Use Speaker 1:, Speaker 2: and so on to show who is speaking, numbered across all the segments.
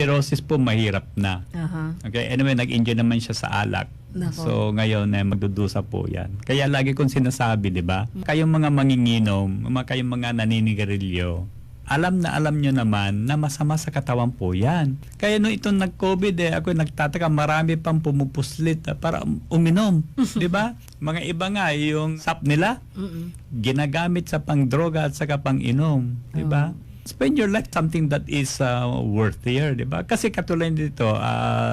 Speaker 1: cirrhosis po mahirap na.
Speaker 2: Aha.
Speaker 1: Okay, anyway, nag-enjoy naman siya sa alak.
Speaker 2: Nako.
Speaker 1: So ngayon magdudusa po yan. Kaya lagi kong sinasabi, di ba? Kayong mga manginginom, kayong mga naninigarilyo, alam nyo naman na masama sa katawan po yan. Kaya nung itong nag-COVID, ako nagtataka, marami pang pumupuslit para uminom. Di ba? Mga iba nga, yung sap nila, ginagamit sa pang-droga at saka pang-inom. Di ba? Spend your life something that is worthier. Di ba? Kasi katulad dito,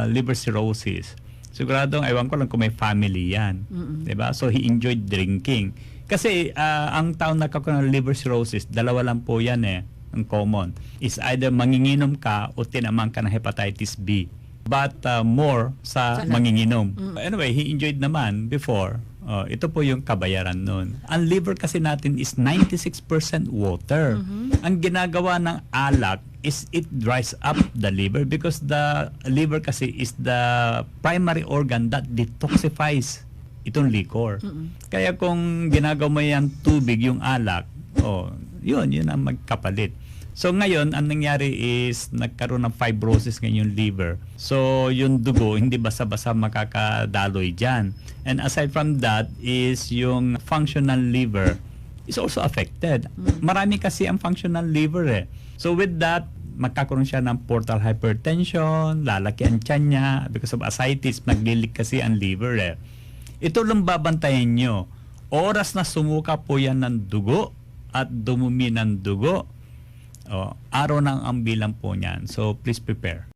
Speaker 1: liver cirrhosis. Siguradong, ewan ko lang kung may family yan. Diba? So, he enjoyed drinking. Kasi, ang taong nagkakaroon ng liver cirrhosis, dalawa lang po yan ang common. Is either manginginom ka o tinamaan ka ng hepatitis B. But more sa manginginom. Anyway, he enjoyed naman before. Ito po yung kabayaran nun. Ang liver kasi natin is 96% water. Ang ginagawa ng alak is it dries up the liver because the liver kasi is the primary organ that detoxifies itong liquor. Kaya kung ginagawa mo yan tubig, yung alak, yun ang magkapalit. So ngayon, ang nangyari is nagkaroon ng fibrosis ngayon yung liver. So yung dugo, hindi basa-basa makakadaloy dyan. And aside from that is yung functional liver is also affected. Marami kasi ang functional liver So with that, magkakaroon siya ng portal hypertension, lalaki ang tiyan niya because of ascites, naglilik kasi ang liver Ito lang babantayan nyo. Oras na sumuka po yan ng dugo at dumumi ng dugo, araw ng ambilang po niyan. So please prepare.